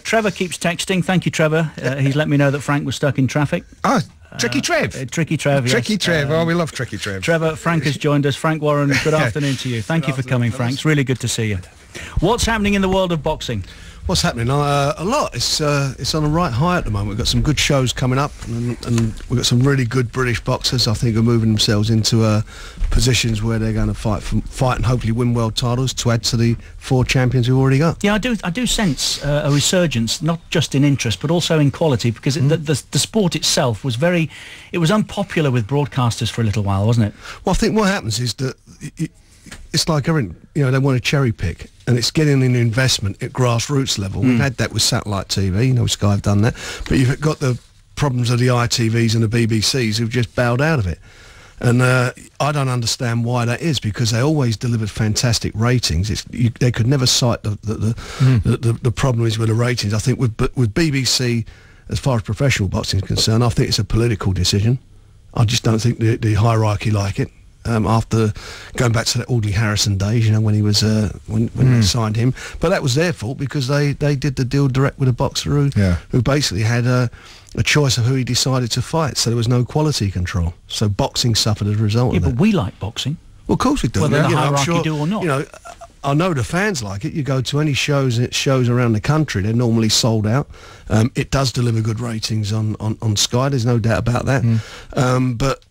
Trevor keeps texting. Thank you, Trevor. He's let me know that Frank was stuck in traffic. Oh, Tricky Trev. Tricky Trev, yes. Tricky Trev. Oh, we love Tricky Trev. Trevor, Frank has joined us. Frank Warren, good afternoon to you. Thank you for coming, Frank. It's really good to see you. What's happening in the world of boxing? What's happening? A lot. It's on a right high at the moment. We've got some good shows coming up, and we've got some really good British boxers. I think are moving themselves into positions where they're going to fight and hopefully win world titles to add to the 4 champions we've already got. Yeah, I do sense a resurgence, not just in interest but also in quality, because the sport itself was unpopular with broadcasters for a little while, wasn't it? Well, I think what happens is that it's like everything, they want to cherry pick, and it's getting an investment at grassroots level. We've had that with satellite TV, Sky have done that, but you've got the problems of the ITVs and the BBCs who've just bowed out of it. And I don't understand why that is, because they always delivered fantastic ratings. They could never cite the problem is with the ratings. I think with BBC, as far as professional boxing is concerned, I think it's a political decision. I just don't think the hierarchy like it. After going back to the Audley Harrison days, when he was when they signed him, but that was their fault because they did the deal direct with a boxer who basically had a choice of who he decided to fight, so there was no quality control. So boxing suffered as a result of that. But we like boxing. Well, of course we do. Whether the hierarchy do or not. I know the fans like it. You go to any shows around the country, they're normally sold out. It does deliver good ratings on Sky. There's no doubt about that. But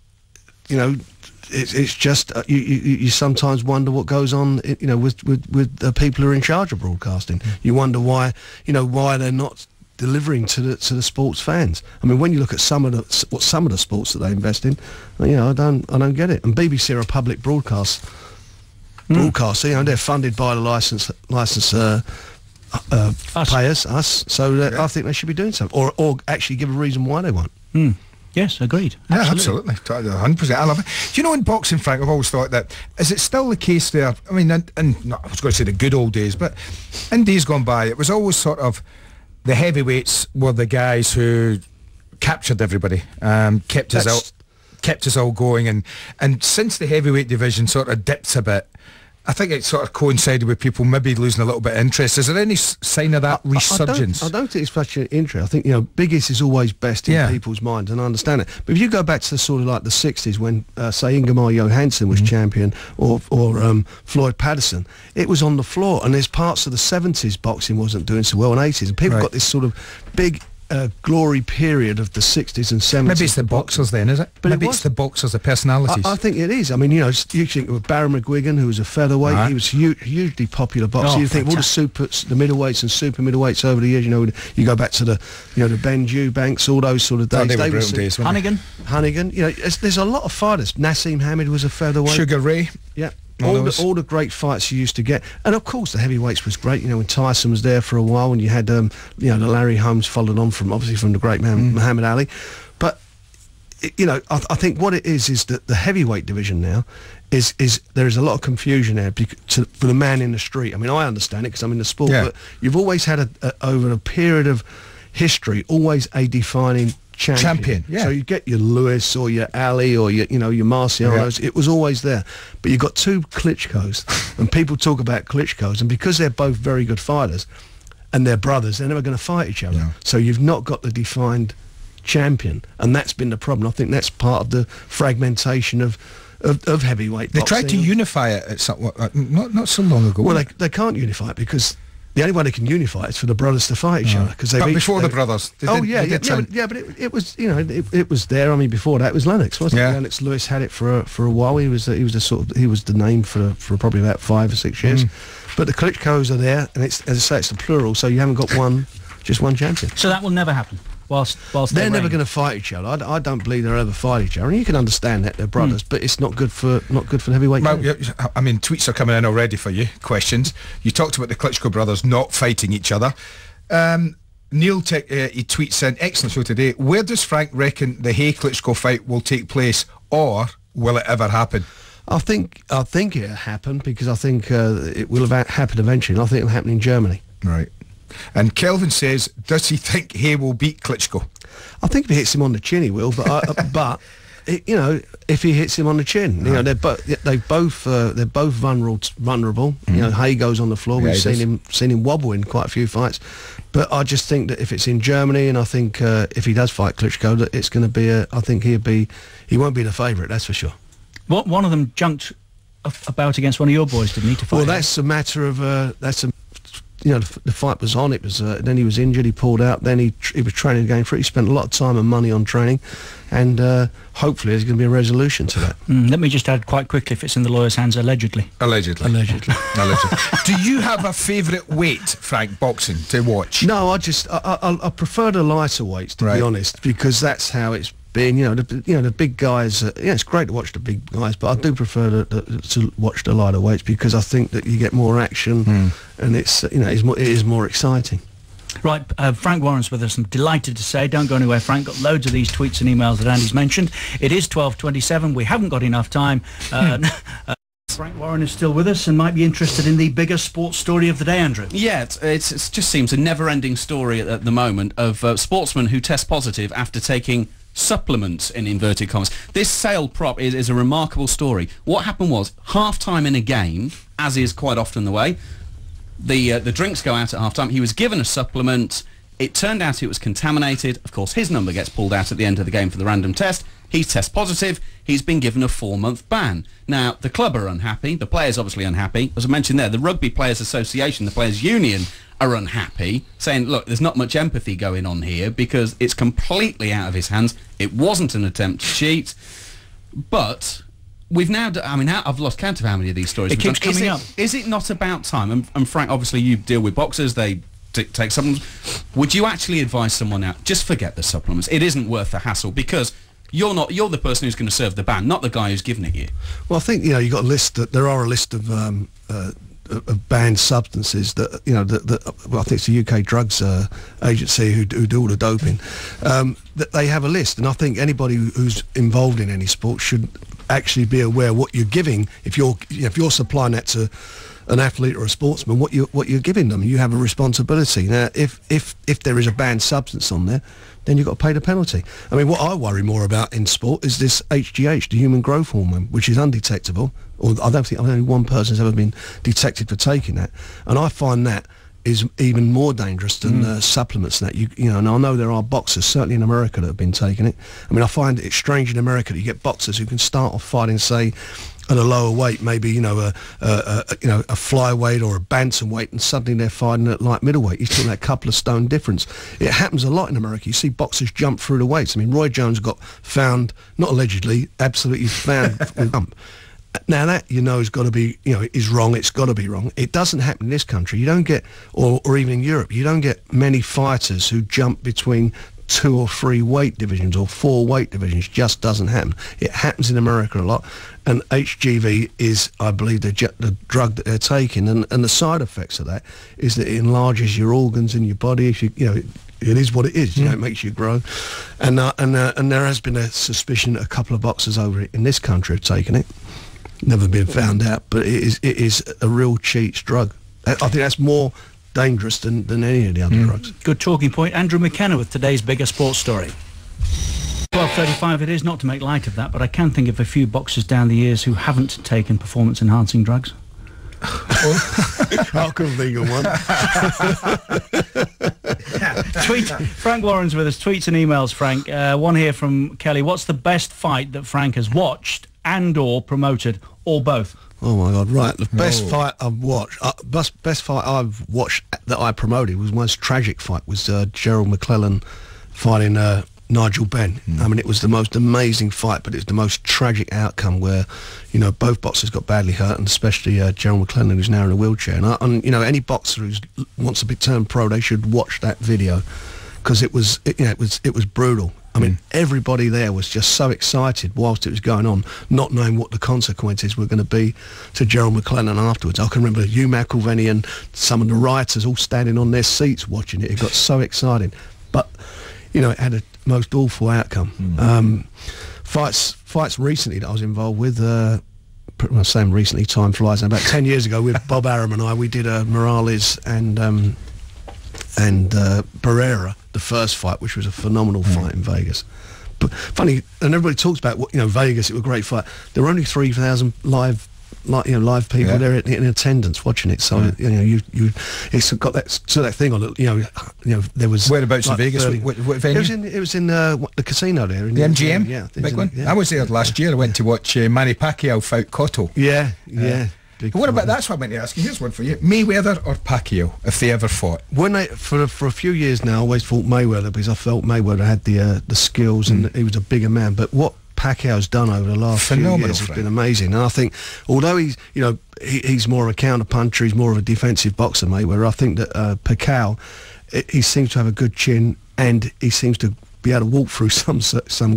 it's just you sometimes wonder what goes on, with the people who are in charge of broadcasting. You wonder why they're not delivering to the sports fans. I mean, when you look at some of the sports that they invest in, I don't get it. And BBC are a public broadcaster. They're funded by the license payers, us. So I think they should be doing something, or actually give a reason why they want. Yes, agreed. Yeah, absolutely. 100%. I love it. Do you know, in boxing, Frank, I've always thought that, is it still the case there? I mean, I was going to say the good old days, but in days gone by, it was always sort of the heavyweights were the guys who captured everybody, kept us all going, and since the heavyweight division sort of dipped a bit, I think it sort of coincided with people maybe losing a little bit of interest. Is there any sign of that resurgence? I don't think it's much interest. I think, biggest is always best in people's minds, and I understand it. But if you go back to sort of like the 60s when, say, Ingemar Johansson was champion, or Floyd Patterson, it was on the floor. And there's parts of the 70s boxing wasn't doing so well, and 80s. And people got this sort of big glory period of the 60s and 70s. Maybe it's the boxers then, is it? But maybe it's the boxers, the personalities. I think it is. I mean, you think of Barry McGuigan, who was a featherweight. He was hugely popular boxer. You think of all the the middleweights and super middleweights over the years. You go back to the Ben Eubanks, all those sort of days. They were brilliant days. Hunnigan. There's a lot of fighters. Nassim Hamid was a featherweight. Sugar Ray. Yeah. All the great fights you used to get, and of course the heavyweights was great. When Tyson was there for a while, and you had the Larry Holmes followed on from the great man Muhammad Ali. But I think what it is that the heavyweight division now is there is a lot of confusion there for the man in the street. I mean, I understand it because I'm in the sport, but you've always had over a period of history always a defining champion. So you get your Lewis or your Ali or your Marcianos. It was always there. But you've got 2 Klitschko's, and people talk about Klitschko's, and because they're both very good fighters and they're brothers, they're never going to fight each other. So you've not got the defined champion, and that's been the problem. I think that's part of the fragmentation of heavyweight boxing. They tried to unify it at not so long ago. Well, they can't unify it because the only way they can unify it is for the brothers to fight each other. But before the brothers. But it was it was there. I mean, before that it was Lennox, wasn't it? Lennox Lewis had it for a while. He was the name for probably about 5 or 6 years. But the Klitschko's are there, and it's, as I say, it's the plural. So you haven't got just one champion. So that will never happen. Whilst they're never going to fight each other. I don't believe they'll ever fight each other. And you can understand that they're brothers, but it's not good for the heavyweight. Well, I mean, tweets are coming in already for you. Questions. You talked about the Klitschko brothers not fighting each other. Neil he tweets in, excellent show today. Where does Frank reckon the Hay Klitschko fight will take place, or will it ever happen? I think it'll happen because I think it will have happened eventually. And I think it'll happen in Germany. Right. And Kelvin says, does he think Hay will beat Klitschko? I think if he hits him on the chin, he will. But if he hits him on the chin, they're both vulnerable. Hay goes on the floor. We've seen him wobble in quite a few fights. But I just think that if it's in Germany, and I think if he does fight Klitschko, that it's going to be I think he won't be the favourite. That's for sure. One of them junked about against one of your boys, didn't he? To fight. Well, that's a matter of the fight was on. It was then he was injured. He pulled out. Then he was training again for it. He spent a lot of time and money on training, and hopefully there's going to be a resolution to that. Let me just add quite quickly, if it's in the lawyer's hands, allegedly. Allegedly. Do you have a favourite weight, Frank, boxing to watch? No, I prefer the lighter weights, to be honest, because that's how it's been. The big guys. It's great to watch the big guys, but I do prefer to watch the lighter weights because I think that you get more action, and it is more exciting. Right, Frank Warren's with us. I'm delighted to say, don't go anywhere, Frank. Got loads of these tweets and emails that Andy's mentioned. It is 12:27. We haven't got enough time. Frank Warren is still with us and might be interested in the bigger sports story of the day, Andrew. Yeah, it just seems a never-ending story at the moment of sportsmen who test positive after taking supplements, in inverted commas. This Sale prop is a remarkable story. What happened was, half-time in a game, as is quite often the way, the drinks go out at half-time. He was given a supplement. It turned out it was contaminated. Of course, his number gets pulled out at the end of the game for the random test. He's test positive. He's been given a 4-month ban. Now, the club are unhappy. The players obviously unhappy. As I mentioned there, the Rugby Players Association, the Players Union, are unhappy, saying, look, there's not much empathy going on here because it's completely out of his hands. It wasn't an attempt to cheat. But we've now, I've lost count of how many of these stories. It keeps coming up. Is it not about time? And Frank, obviously you deal with boxers, they take supplements. Would you actually advise someone now, just forget the supplements? It isn't worth the hassle because you're the person who's going to serve the ban, not the guy who's giving it you. Well, I think you've got a list. There are a list of banned substances that I think it's the UK Drugs Agency who do all the doping. That they have a list, and I think anybody who's involved in any sport should actually be aware what you're giving. If you're supplying that to an athlete or a sportsman, what you're giving them, you have a responsibility. Now, if there is a banned substance on there, then you've got to pay the penalty. I mean, what I worry more about in sport is this HGH, the human growth hormone, which is undetectable. Or I don't think only one person's ever been detected for taking that, and I find that is even more dangerous than supplements. That and I know there are boxers, certainly in America, that have been taking it. I mean, I find it strange in America that you get boxers who can start off fighting, say, at a lower weight, maybe a flyweight or a bantamweight, and suddenly they're fighting at light middleweight. You're talking about a couple of stone difference. It happens a lot in America. You see boxers jump through the weights. I mean, Roy Jones got found, not allegedly, absolutely found with jump. Now that has got to be, is wrong. It's got to be wrong. It doesn't happen in this country. You don't get, or even in Europe, you don't get many fighters who jump between 2 or 3 weight divisions or 4 weight divisions. Just doesn't happen. It happens in America a lot, and HGV is, I believe, the drug that they're taking, and the side effects of that is that it enlarges your organs in your body. If it is what it is. It makes you grow, and there has been a suspicion that a couple of boxers over in this country have taken it. Never been found out, but it is a real cheats drug. I think that's more dangerous than any of the other drugs. Good talking point. Andrew McKenna with today's bigger sports story. 12:35 it is, not to make light of that, but I can think of a few boxers down the years who haven't taken performance-enhancing drugs. I couldn't think of one. Frank Warren's with us. Tweets and emails, Frank. One here from Kelly. What's the best fight that Frank has watched and or promoted, or both? Oh my God! Right, the best fight I've watched, best fight I've watched that I promoted was the most tragic fight. Was Gerald McClellan fighting Nigel Benn. I mean, it was the most amazing fight, but it's the most tragic outcome where, both boxers got badly hurt, and especially Gerald McClellan, who's now in a wheelchair. And any boxer who wants to turn pro, they should watch that video because it was brutal. I mean, everybody there was just so excited whilst it was going on, not knowing what the consequences were going to be to Gerald McClellan afterwards. I can remember Hugh McIlvenney and some of the writers all standing on their seats watching it. It got so exciting. But, it had a most awful outcome. Fights recently that I was involved with, I'm saying recently, time flies, and about 10 years ago with Bob Arum and I, we did Morales and Barrera, the first fight, which was a phenomenal fight in Vegas. funny, and everybody talks about what, Vegas. It was a great fight. There were only 3,000 live people there in attendance watching it. So it's got that thing on it. There was whereabouts in Vegas? What venue? It was in the casino there. In the MGM. Yeah, big one. I was there last year. I went to watch Manny Pacquiao fight Cotto. Yeah. What about, that's what I meant to ask you. Here's one for you: Mayweather or Pacquiao, if they ever fought? When they for a few years now, I always thought Mayweather, because I felt Mayweather had the skills and he was a bigger man. But what Pacquiao's done over the last few years has been amazing, and I think although he's more of a counter-puncher, he's more of a defensive boxer, Mayweather, I think that Pacquiao, he seems to have a good chin, and he seems to be able to walk through some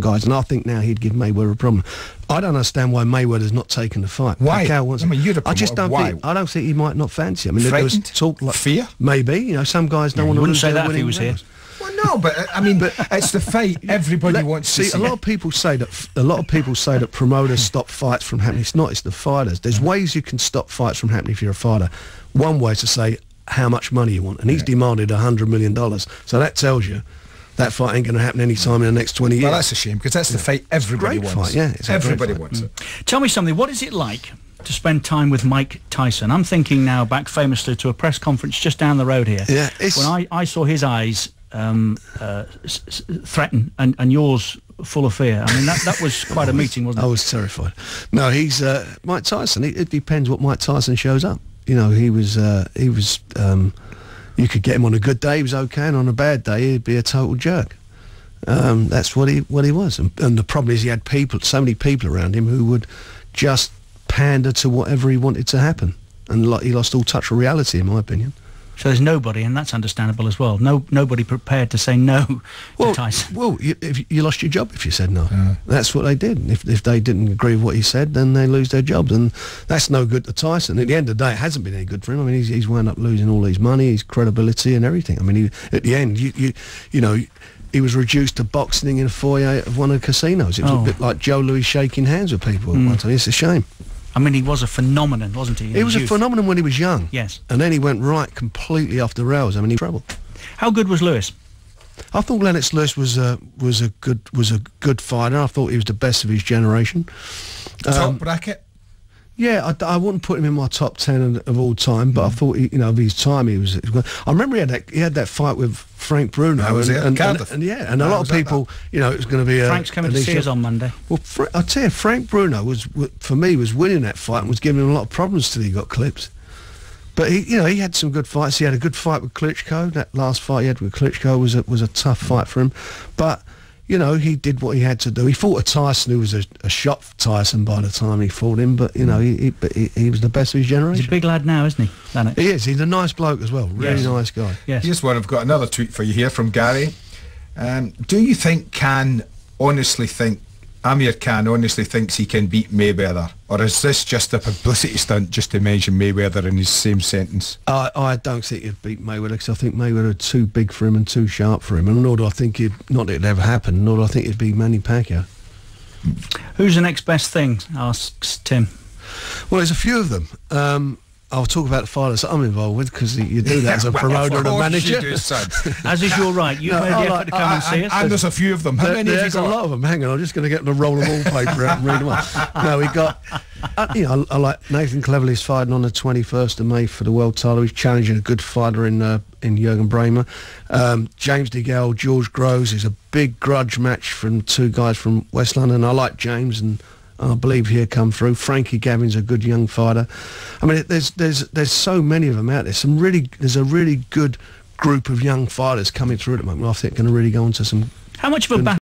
guys, and I think now he'd give Mayweather a problem. I don't understand why Mayweather's not taking the fight. Why? Pacquiao wants, I just don't think. I don't think he might not fancy it. I mean, there was talk like fear. Maybe some guys don't want to. Wouldn't say that if he was here. Well, no, but I mean, it's the fight everybody wants to see. A lot of people say that promoters stop fights from happening. It's not. It's the fighters. There's ways you can stop fights from happening if you're a fighter. One way is to say how much money you want, and he's demanded $100 million. So that tells you that fight ain't going to happen any time in the next 20 years. Well, that's a shame, because that's the fight everybody wants. Fight, yeah, everybody wants it. Tell me something. What is it like to spend time with Mike Tyson? I'm thinking now back famously to a press conference just down the road here. Yeah, when I saw his eyes threaten and yours full of fear. I mean, that was quite a meeting, wasn't it? I was terrified. No, he's Mike Tyson. It depends what Mike Tyson shows up. He was you could get him on a good day, he was okay, and on a bad day he'd be a total jerk. That's what he was, and the problem is he had so many people around him who would just pander to whatever he wanted to happen, and he lost all touch of reality, in my opinion. So there's nobody, and that's understandable as well. Nobody prepared to say no to Tyson. Well, you lost your job if you said no. That's what they did. If they didn't agree with what he said, then they lose their jobs, and that's no good to Tyson. At the end of the day, it hasn't been any good for him. I mean, he's wound up losing all his money, his credibility, and everything. I mean, at the end, he was reduced to boxing in a foyer of one of the casinos. It was a bit like Joe Louis shaking hands with people at one time. It's a shame. I mean, he was a phenomenon, wasn't he? He was a phenomenon when he was young. Yes. And then he went completely off the rails. I mean, he trouble. How good was Lewis? I thought Lennox Lewis was a good fighter. I thought he was the best of his generation. Top bracket? Yeah, I wouldn't put him in my top 10 of all time, but I thought of his time he was. I remember he had that fight with Frank Bruno. And a lot of people, it was going to be. Frank's coming to see us on Monday. Well, I tell you, Frank Bruno was winning that fight and was giving him a lot of problems till he got clipped. But he had some good fights. He had a good fight with Klitschko. That last fight he had with Klitschko was a tough fight for him, but. He did what he had to do. He fought a Tyson who was a shot for Tyson by the time he fought him, but he was the best of his generation. He's a big lad now, isn't he, Lennox? He is. He's a nice bloke as well. Really nice guy. Yes. Here's one. I've got another tweet for you here from Gary. Do you think Amir Khan honestly thinks he can beat Mayweather, or is this just a publicity stunt just to mention Mayweather in his same sentence? I don't think he'd beat Mayweather, because I think Mayweather is too big for him and too sharp for him, and nor do I think not that it'd ever happen, nor do I think it'd be Manny Pacquiao. Who's the next best thing, asks Tim. Well, there's a few of them. I'll talk about the fighters that I'm involved with, because you do that as a promoter and a manager. You do, son. As is your right. You've made the effort to come and see us. And there's a few of them. How many have you got? There's a lot of them. Hang on, I'm just going to get the roll of wallpaper out and read them up. No, we got... I like Nathan Cleverly's fighting on the 21st of May for the world title. He's challenging a good fighter in Jürgen Bremer. James DeGale, George Groves is a big grudge match from two guys from West London. I like James, and I believe he'll come through. Frankie Gavin's a good young fighter. I mean, there's so many of them out there. There's a really good group of young fighters coming through at the moment. I think going to really go into some. How much of a battle